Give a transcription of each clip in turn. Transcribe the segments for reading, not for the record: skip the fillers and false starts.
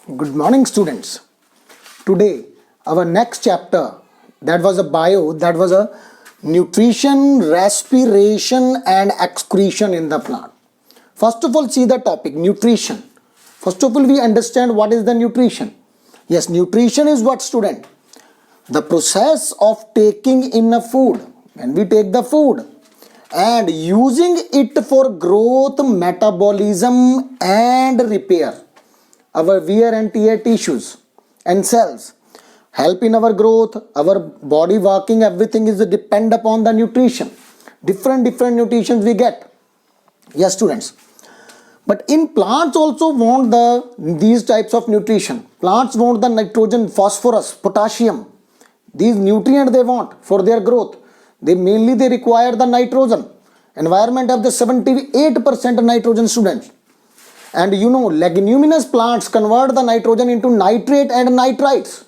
Good morning, students. Today, our next chapter, that was a bio, that was a nutrition, respiration and excretion in the plant. First of all, see the topic, nutrition. First of all, we understand what is the nutrition. Yes, nutrition is what, student? The process of taking in a food. When we take the food and using it for growth, metabolism and repair. Our wear and tear tissues and cells help in our growth, our body working, everything is depend upon the nutrition. Different nutritions we get. Yes, students. But in plants also want these types of nutrition. Plants want the nitrogen, phosphorus, potassium. These nutrients they want for their growth. They require the nitrogen. Environment have the 78% nitrogen, students. And leguminous plants convert the nitrogen into nitrate and nitrites,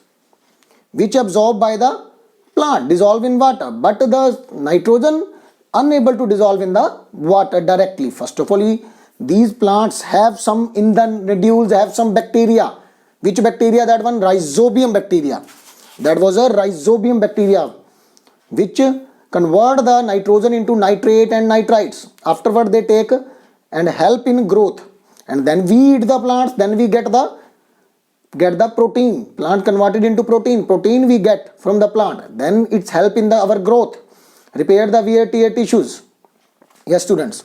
which absorbed by the plant, dissolve in water. But the nitrogen unable to dissolve in the water directly. First of all, these plants have some, in the nodules have some bacteria. Which bacteria? That one, rhizobium bacteria. That was a rhizobium bacteria, which convert the nitrogen into nitrate and nitrites. Afterward, they take and help in growth. And then we eat the plants, then we get the protein. Plant converted into protein. Protein we get from the plant. Then it's help in our growth. Repair the wear tear tissues. Yes, students.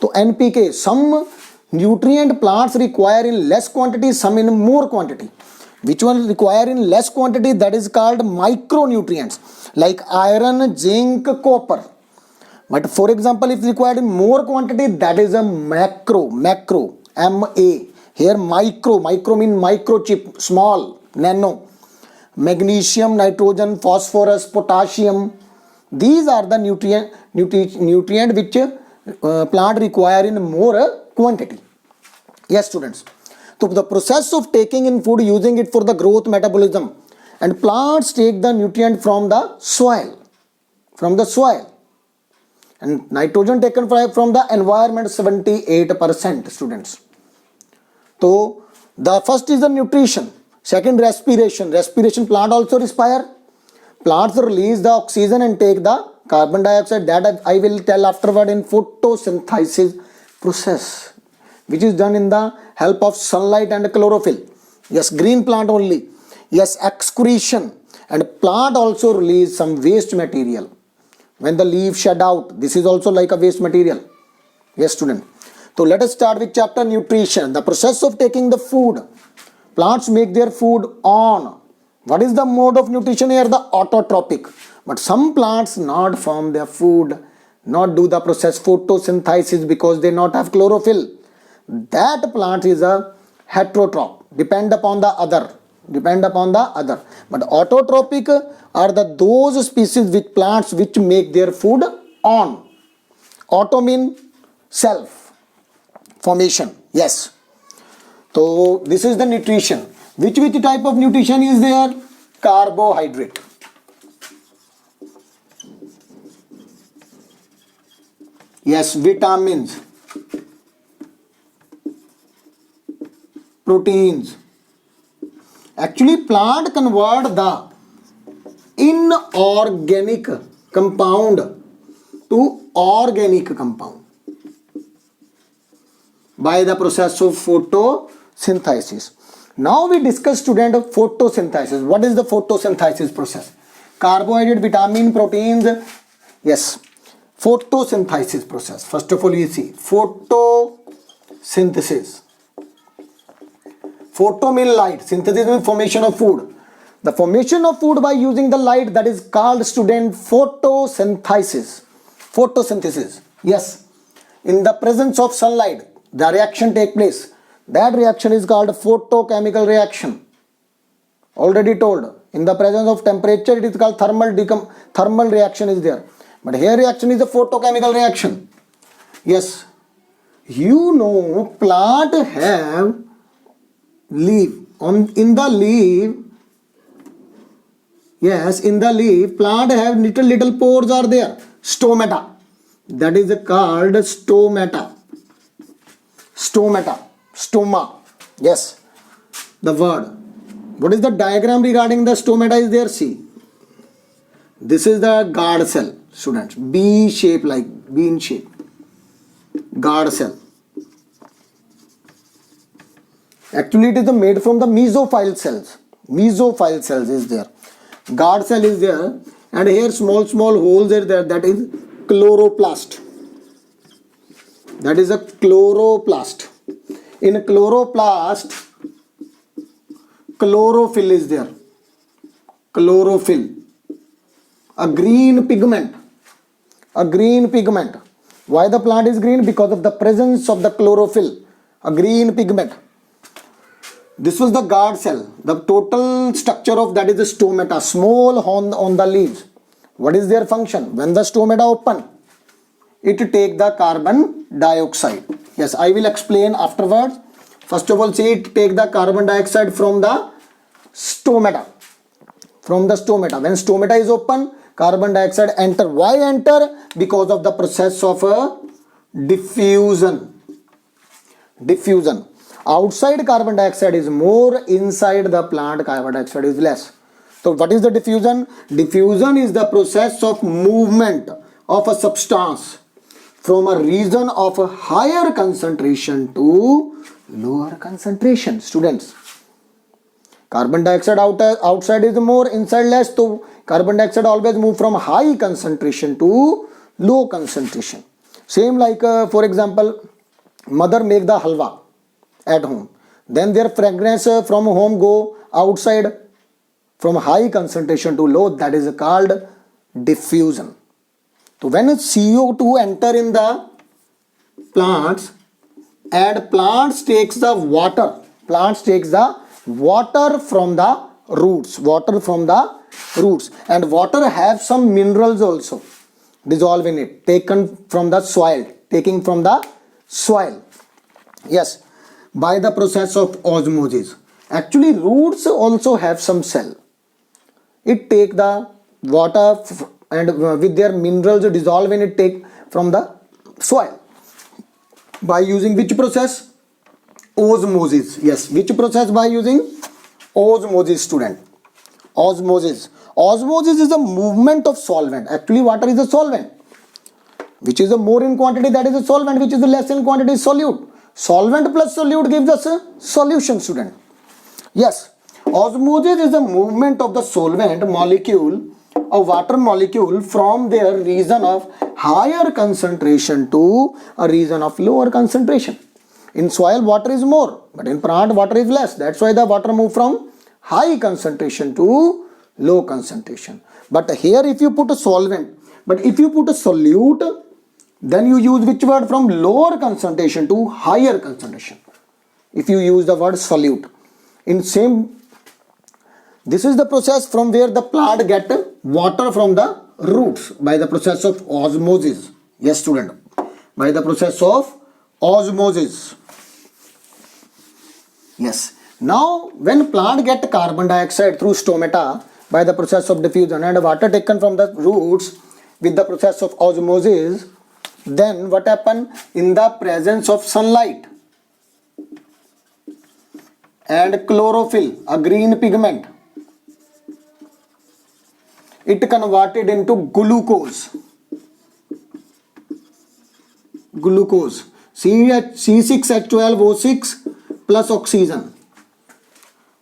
So NPK, some nutrient plants require in less quantity, some in more quantity. Which one require in less quantity? That is called micronutrients, like iron, zinc, copper. But for example, if required in more quantity, that is a macro, MA. Here micro mean microchip, small, nano. Magnesium, nitrogen, phosphorus, potassium. These are the nutrient which plant require in more quantity. Yes, students. So the process of taking in food, using it for the growth, metabolism, and plants take the nutrient from the soil. And nitrogen taken from the environment, 78%, students. So the first is the nutrition. Second, respiration. Plant also respire. Plants release the oxygen and take the carbon dioxide. That I will tell afterward in photosynthesis process, which is done in the help of sunlight and chlorophyll. Yes, green plant only. Yes, excretion. And plant also release some waste material. When the leaves shed out, this is also like a waste material. Yes, student. So let us start with chapter nutrition. The process of taking the food. Plants make their food on. What is the mode of nutrition here? The autotrophic. But some plants not form their food, not do the process photosynthesis because they not have chlorophyll. That plant is a heterotroph. Depend upon the other. But autotrophic are those species with plants which make their food on. Auto mean self. Formation. Yes. So this is the nutrition. Which type of nutrition is there? Carbohydrate. Yes, vitamins. Proteins. Actually, plant convert the inorganic compound to organic compound by the process of photosynthesis. Now we discuss, student, of photosynthesis. What is the photosynthesis process? Carbohydrate, vitamin, proteins. Yes, photosynthesis process. First of all, you see photosynthesis. Photo means light. Synthesis means formation of food. The formation of food by using the light, that is called, student, photosynthesis. Yes. In the presence of sunlight, the reaction take place. That reaction is called photochemical reaction. Already told. In the presence of temperature, it is called thermal reaction is there. But here reaction is a photochemical reaction. Yes. Plant have leaf. In the leaf, plant have little pores are there. Stomata. That is called stomata. Stoma. Yes. the word. What is the diagram regarding the stomata is there? See, this is the guard cell, students. B shape, like bean shape. Guard cell. Actually, it is made from the mesophile cells. Mesophile cells is there. Guard cell is there, and here small holes are there. That is chloroplast. That is a chloroplast. In chloroplast, chlorophyll is there. Chlorophyll. A green pigment. A green pigment. Why the plant is green? Because of the presence of the chlorophyll. A green pigment. This was the guard cell. The total structure of that is the stomata. Small on the leaves. What is their function? When the stomata open, it take the carbon dioxide. Yes, I will explain afterwards. First of all, see, it take the carbon dioxide from the stomata. From the stomata. When stomata is open, carbon dioxide enter. Why enter? Because of the process of diffusion. Diffusion. Outside carbon dioxide is more, inside the plant carbon dioxide is less. So what is the diffusion? Diffusion is the process of movement of a substance from a region of a higher concentration to lower concentration. Students, carbon dioxide outside is more, inside less. So carbon dioxide always move from high concentration to low concentration. Same like for example, mother make the halwa at home, then their fragrance from home go outside from high concentration to low. That is called diffusion. So when CO2 enter in the plants, and plants takes the water, plants takes the water from the roots, water from the roots, and water have some minerals also dissolve in it, taken from the soil, taking from the soil. Yes, by the process of osmosis. Actually, roots also have some cell. It take the water and with their minerals dissolve in it, take from the soil. By using which process? Osmosis. Yes, which process? By using osmosis, student. Osmosis. Osmosis is the movement of solvent. Actually, water is a solvent. Which is a more in quantity, that is a solvent. Which is the less in quantity, is solute. Solvent plus solute gives us a solution, student. Yes, osmosis is the movement of the solvent molecule, a water molecule, from their region of higher concentration to a region of lower concentration. In soil, water is more, but in plant, water is less. That's why the water move from high concentration to low concentration. But here, if you put a solvent, but if you put a solute, then you use which word? From lower concentration to higher concentration. If you use the word solute. In same, this is the process from where the plant get water from the roots by the process of osmosis. Yes, student. By the process of osmosis. Yes. Now, when plant get carbon dioxide through stomata by the process of diffusion and water taken from the roots with the process of osmosis, then what happen? In the presence of sunlight and chlorophyll, a green pigment, it converted into glucose. Glucose. C6H12O6 plus oxygen.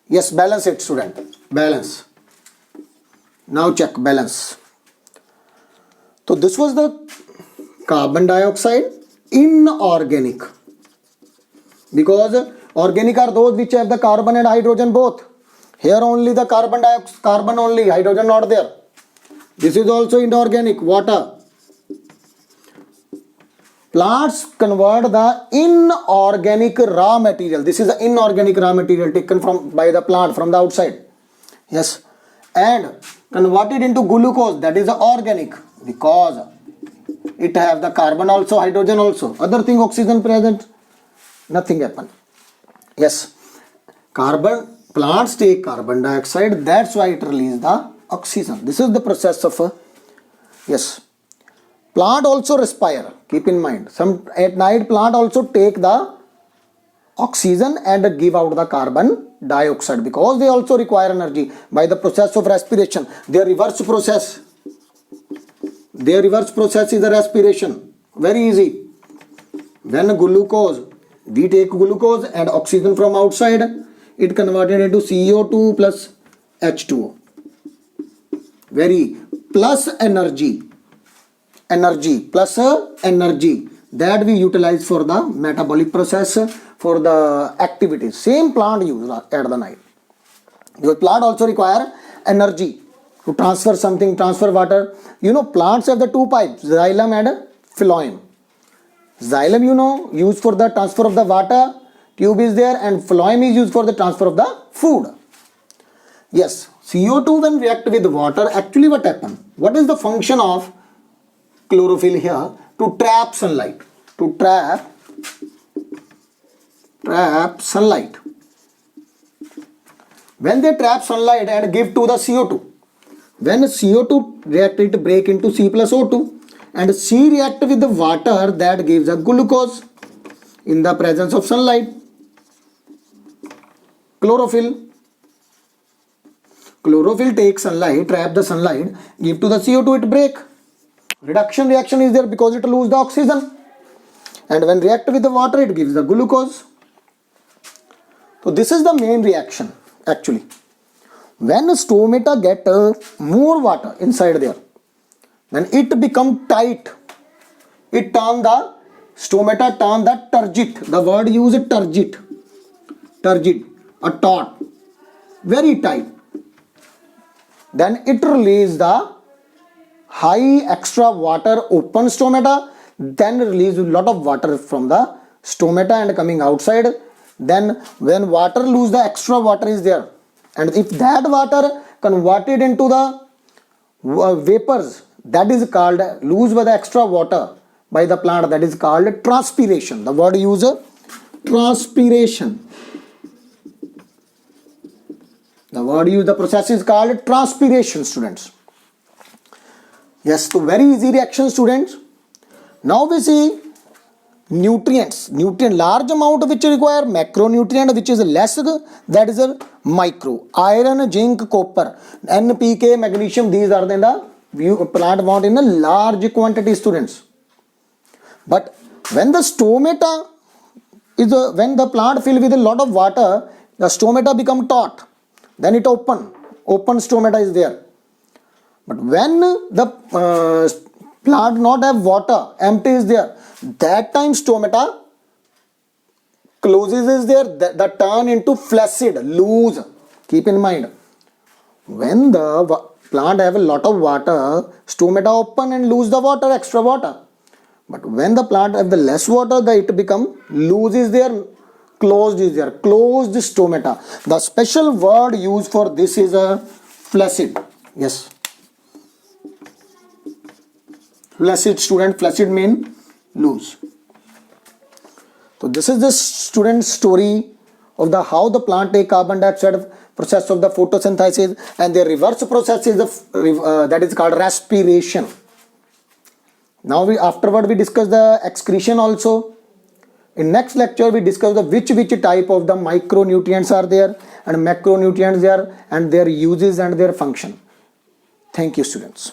Yes, balance it, student. Balance. Now check balance. So this was the carbon dioxide, inorganic. Because organic are those which have the carbon and hydrogen both. Here only the carbon only, hydrogen not there. This is also inorganic, water. Plants convert the inorganic raw material. This is the inorganic raw material taken from by the plant from the outside. Yes. And converted into glucose, that is the organic, because it have the carbon also, hydrogen also. Other thing, oxygen present, nothing happen. Yes. Plants take carbon dioxide, that's why it release the oxygen. This is the process of yes. Plant also respire. Keep in mind. At night plant also take the oxygen and give out the carbon dioxide, because they also require energy by the process of respiration. Their reverse process is the respiration. Very easy. When glucose, we take glucose and oxygen from outside, it converted into CO2 plus H2O. Very plus energy plus energy that we utilize for the metabolic process, for the activities. Same plant use at the night. Your plant also require energy to transfer something, transfer water. You know, plants have the two pipes, xylem and phloem. Xylem, you know, used for the transfer of the water, tube is there, and phloem is used for the transfer of the food. Yes, CO2 when react with water, actually what happen? What is the function of chlorophyll here? To trap sunlight. To trap sunlight. When they trap sunlight and give to the CO2, when CO2 react, it break into C plus O2, and C react with the water, that gives a glucose in the presence of sunlight. Chlorophyll takes sunlight, trap the sunlight, give to the CO2, it break. Reduction reaction is there because it lose the oxygen, and when react with the water, it gives the glucose. So this is the main reaction actually. When stomata get more water inside there, then it become tight. It turn the stomata turn the turgid. The word used turgid, a taut, very tight. Then it release the high extra water open stomata, then release a lot of water from the stomata and coming outside. Then when water lose, the extra water is there, and if that water converted into the vapors, that is called lose by the extra water by the plant, that is called transpiration. The word used transpiration. The word used, the process is called transpiration, students. Yes, so very easy reaction, students. Now we see nutrients. Large amount which require macronutrient, which is less, that is a micro. Iron, zinc, copper, NPK, magnesium, these are the plant want in a large quantity, students. But when the stomata is when the plant filled with a lot of water, the stomata become taut, then it open stomata is there. But when the plant not have water, empty is there, that time stomata closes is there, that turn into flaccid, loose. Keep in mind, when the plant have a lot of water, stomata open and lose the water, extra water. But when the plant have the less water, it become loose is there, closed is there, closed stomata. The special word used for this is a flaccid. Yes, flaccid, student. Flaccid mean loose. So this is the student story of the how the plant take carbon dioxide, process of the photosynthesis, and the reverse process is the that is called respiration. Now afterward we discuss the excretion also. In next lecture we discuss the which type of the micronutrients are there and macronutrients there and their uses and their function. Thank you, students.